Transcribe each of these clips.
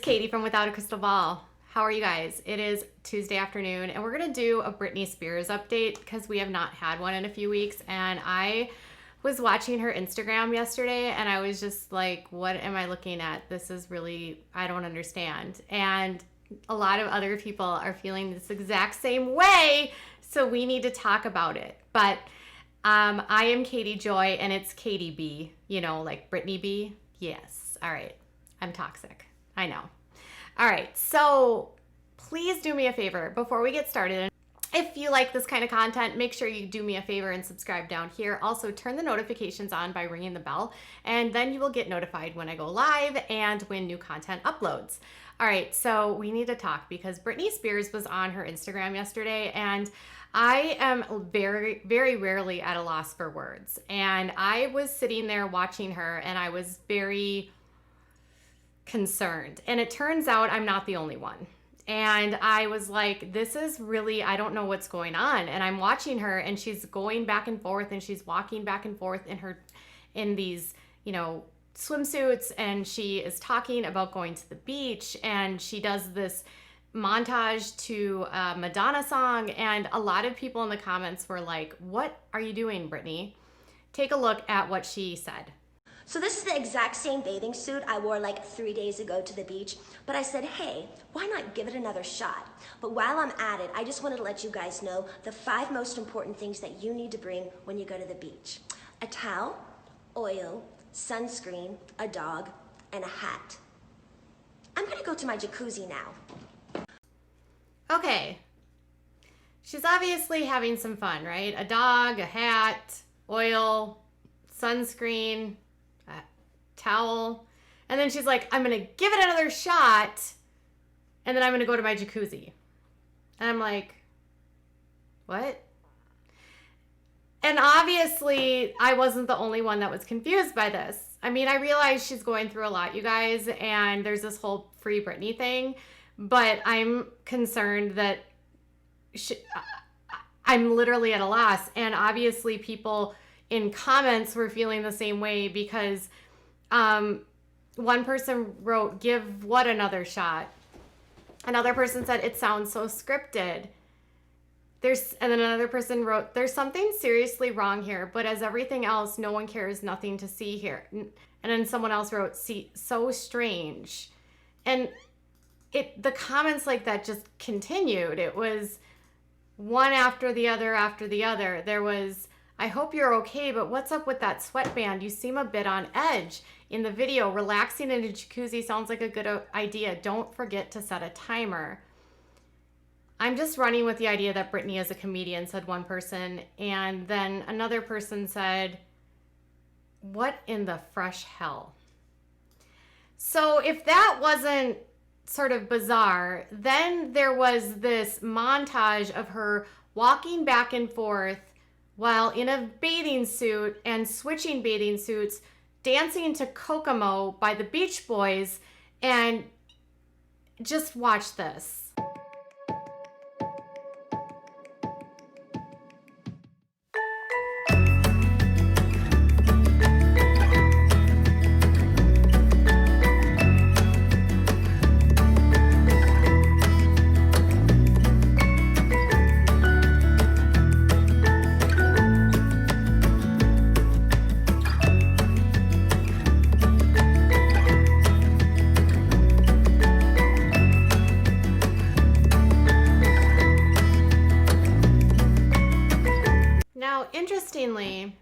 Katie from Without a Crystal Ball. How are you guys? It is Tuesday afternoon and we're gonna do a Britney Spears update because we have not had one in a few weeks, and I was watching her Instagram yesterday and I was just like, what am I looking at? This is really, I don't understand. And a lot of other people are feeling this exact same way, so we need to talk about it. But I am Katie Joy and it's Katie B, you know, like Britney B. Yes, all right, I'm toxic, I know. All right, so please do me a favor before we get started. If you like this kind of content, make sure you do me a favor and subscribe down here. Also, turn the notifications on by ringing the bell, and then you will get notified when I go live and when new content uploads. All right, so we need to talk because Britney Spears was on her Instagram yesterday, and I am very, very rarely at a loss for words. And I was sitting there watching her, and I was very concerned. And it turns out I'm not the only one. And I was like, this is really, I don't know what's going on. And I'm watching her and she's going back and forth and she's walking back and forth in these, you know, swimsuits, and she is talking about going to the beach, and she does this montage to a Madonna song, and a lot of people in the comments were like, what are you doing, Britney? Take a look at what she said. So this is the exact same bathing suit I wore like 3 days ago to the beach, but I said, hey, why not give it another shot? But while I'm at it, I just wanted to let you guys know the 5 most important things that you need to bring when you go to the beach. A towel, oil, sunscreen, a dog, and a hat. I'm gonna go to my jacuzzi now. Okay. She's obviously having some fun, right? A dog, a hat, oil, sunscreen, towel, and then she's like, I'm gonna give it another shot, and then I'm gonna go to my jacuzzi. And I'm like, what? And obviously I wasn't the only one that was confused by this. I mean, I realize she's going through a lot, you guys, and there's this whole Free Britney thing, but I'm concerned that I'm literally at a loss. And obviously people in comments were feeling the same way because one person wrote, give what another shot? Another person said, it sounds so scripted. And then another person wrote, there's something seriously wrong here, but as everything else, no one cares, nothing to see here. And then someone else wrote, see, so strange. And the comments like that just continued. It was one after the other after the other. There was, I hope you're okay, but what's up with that sweatband? You seem a bit on edge in the video. Relaxing in a jacuzzi sounds like a good idea. Don't forget to set a timer. I'm just running with the idea that Britney is a comedian, said one person. And then another person said, what in the fresh hell? So if that wasn't sort of bizarre, then there was this montage of her walking back and forth while in a bathing suit and switching bathing suits, dancing to Kokomo by the Beach Boys, and just watch this. Now, interestingly,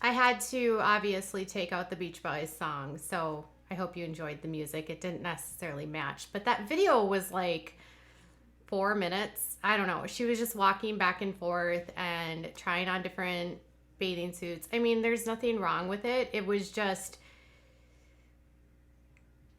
I had to obviously take out the Beach Boys song, so I hope you enjoyed the music. It didn't necessarily match, but that video was like 4 minutes. I don't know. She was just walking back and forth and trying on different bathing suits. I mean, there's nothing wrong with it. It was just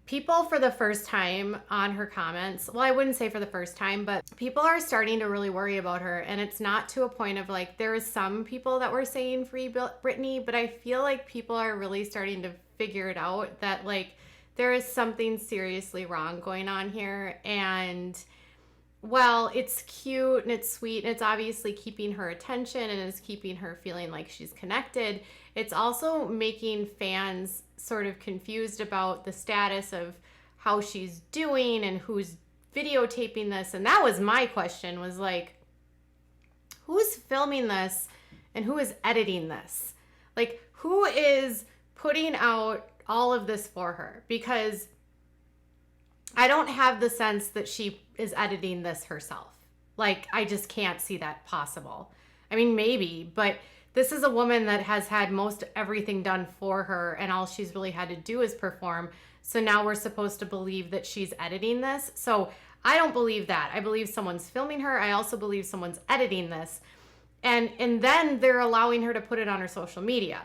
people for the first time on her comments. Well, I wouldn't say for the first time, but people are starting to really worry about her. And it's not to a point of like, there is some people that were saying free Britney, but I feel like people are really starting to figure it out that like there is something seriously wrong going on here. And well, it's cute and it's sweet and it's obviously keeping her attention and is keeping her feeling like she's connected, it's also making fans sort of confused about the status of how she's doing and who's videotaping this. And that was my question, was like, who's filming this and who is editing this? Like, who is putting out all of this for her? Because I don't have the sense that she is editing this herself. Like, I just can't see that possible. I mean, maybe, but this is a woman that has had most everything done for her, and all she's really had to do is perform. So now we're supposed to believe that she's editing this. So I don't believe that. I believe someone's filming her. I also believe someone's editing this. And then they're allowing her to put it on her social media.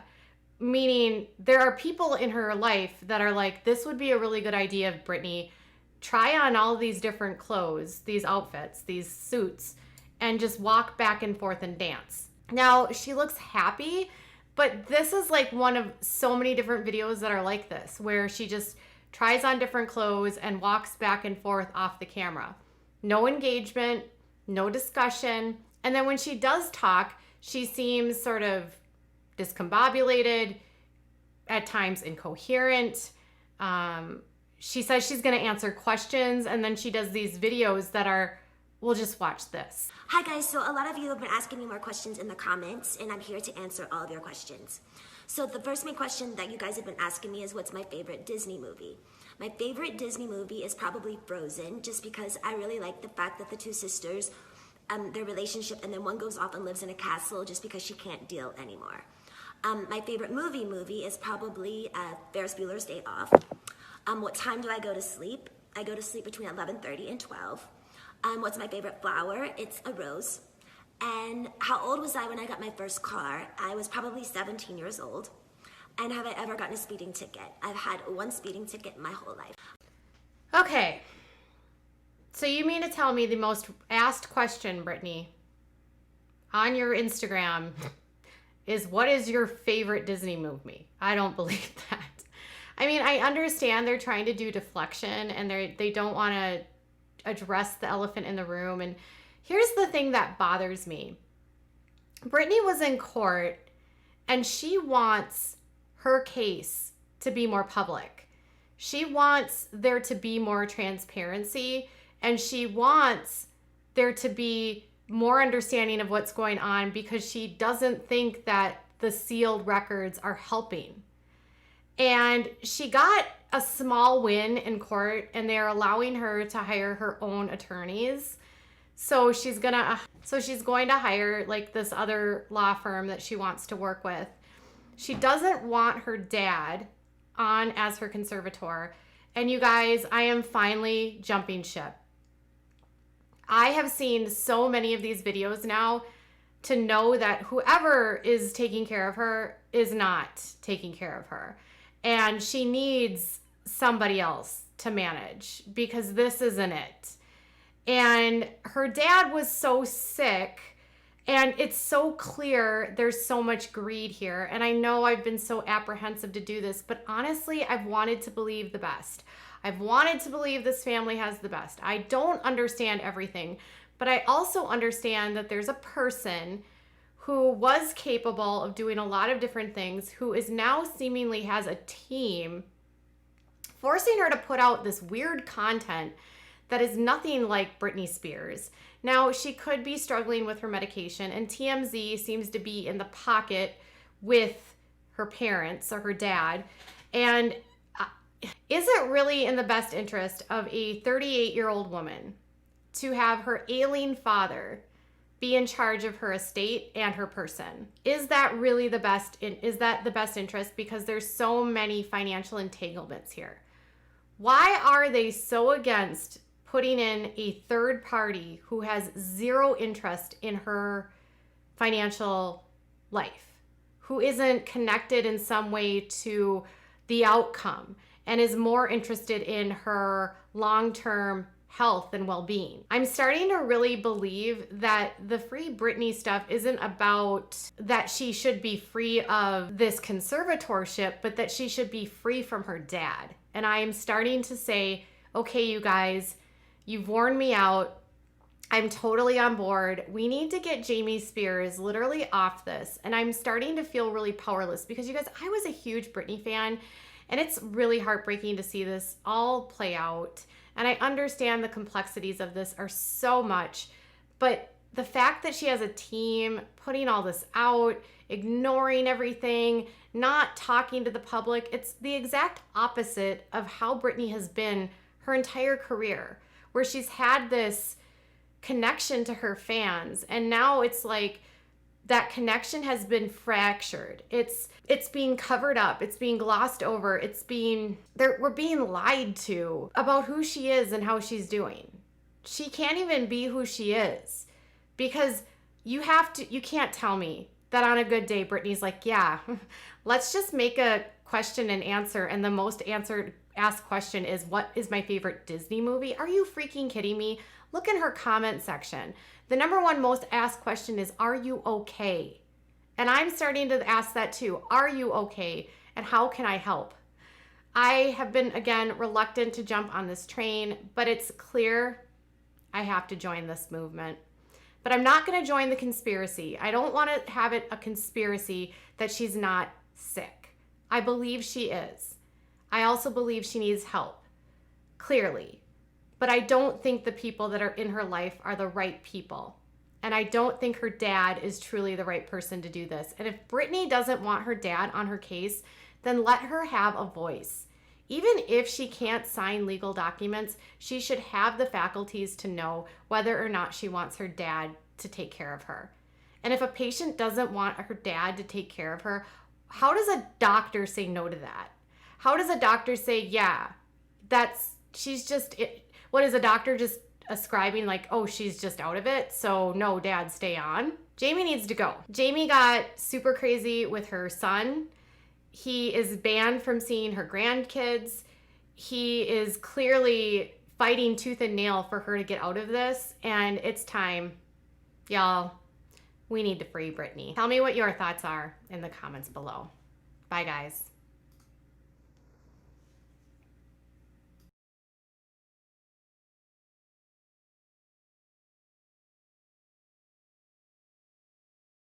Meaning there are people in her life that are like, this would be a really good idea, Britney. Try on all these different clothes, these outfits, these suits, and just walk back and forth and dance. Now, she looks happy, but this is like one of so many different videos that are like this, where she just tries on different clothes and walks back and forth off the camera. No engagement, no discussion. And then when she does talk, she seems sort of discombobulated, at times incoherent. She says she's going to answer questions, and then she does these videos that are, we'll just watch this. Hi guys, so a lot of you have been asking me more questions in the comments, and I'm here to answer all of your questions. So the first main question that you guys have been asking me is, what's my favorite Disney movie? My favorite Disney movie is probably Frozen, just because I really like the fact that the two sisters, their relationship, and then one goes off and lives in a castle just because she can't deal anymore. My favorite movie is probably Ferris Bueller's Day Off. What time do I go to sleep? I go to sleep between 11:30 and 12. What's my favorite flower? It's a rose. And how old was I when I got my first car? I was probably 17 years old. And have I ever gotten a speeding ticket? I've had one speeding ticket my whole life. Okay. So you mean to tell me the most asked question, Britney, on your Instagram is, what is your favorite Disney movie? I don't believe that. I mean, I understand they're trying to do deflection and they don't want to address the elephant in the room. And here's the thing that bothers me. Britney was in court and she wants her case to be more public. She wants there to be more transparency, and she wants there to be more understanding of what's going on, because she doesn't think that the sealed records are helping. And she got a small win in court, and they're allowing her to hire her own attorneys. So she's going to hire like this other law firm that she wants to work with. She doesn't want her dad on as her conservator. And you guys, I am finally jumping ship. I have seen so many of these videos now to know that whoever is taking care of her is not taking care of her. And she needs somebody else to manage, because this isn't it. And her dad was so sick, and it's so clear there's so much greed here. And I know I've been so apprehensive to do this, but honestly, I've wanted to believe the best. I've wanted to believe this family has the best. I don't understand everything, but I also understand that there's a person who was capable of doing a lot of different things, who is now seemingly has a team forcing her to put out this weird content that is nothing like Britney Spears. Now, she could be struggling with her medication, and TMZ seems to be in the pocket with her parents or her dad. And is it really in the best interest of a 38-year-old woman to have her ailing father be in charge of her estate and her person? Is that really the best? Is that the best interest? Because there's so many financial entanglements here. Why are they so against putting in a third party who has zero interest in her financial life, who isn't connected in some way to the outcome, and is more interested in her long-term health and well-being? I'm starting to really believe that the Free Britney stuff isn't about that she should be free of this conservatorship, but that she should be free from her dad. And I am starting to say, okay, you guys, you've worn me out. I'm totally on board. We need to get Jamie Spears literally off this. And I'm starting to feel really powerless, because you guys, I was a huge Britney fan. And it's really heartbreaking to see this all play out. And I understand the complexities of this are so much, but the fact that she has a team putting all this out, ignoring everything, not talking to the public, it's the exact opposite of how Britney has been her entire career, where she's had this connection to her fans. And now it's like that connection has been fractured. It's being covered up. It's being glossed over. We're being lied to about who she is and how she's doing. She can't even be who she is, because you can't tell me that on a good day, Britney's like, yeah, let's just make a question and answer. And the most asked question is, what is my favorite Disney movie? Are you freaking kidding me? Look in her comment section. The number one most asked question is, are you okay? And I'm starting to ask that too. Are you okay? And how can I help? I have been, again, reluctant to jump on this train, but it's clear I have to join this movement. But I'm not going to join the conspiracy. I don't want to have it a conspiracy that she's not sick. I believe she is. I also believe she needs help, clearly. But I don't think the people that are in her life are the right people. And I don't think her dad is truly the right person to do this. And if Britney doesn't want her dad on her case, then let her have a voice. Even if she can't sign legal documents, she should have the faculties to know whether or not she wants her dad to take care of her. And if a patient doesn't want her dad to take care of her, how does a doctor say no to that? How does a doctor say, yeah, what is a doctor just ascribing, like, oh, she's just out of it, so no, dad, stay on? Jamie needs to go. Jamie got super crazy with her son. He is banned from seeing her grandkids. He is clearly fighting tooth and nail for her to get out of this, and it's time. Y'all, we need to free Britney. Tell me what your thoughts are in the comments below. Bye, guys.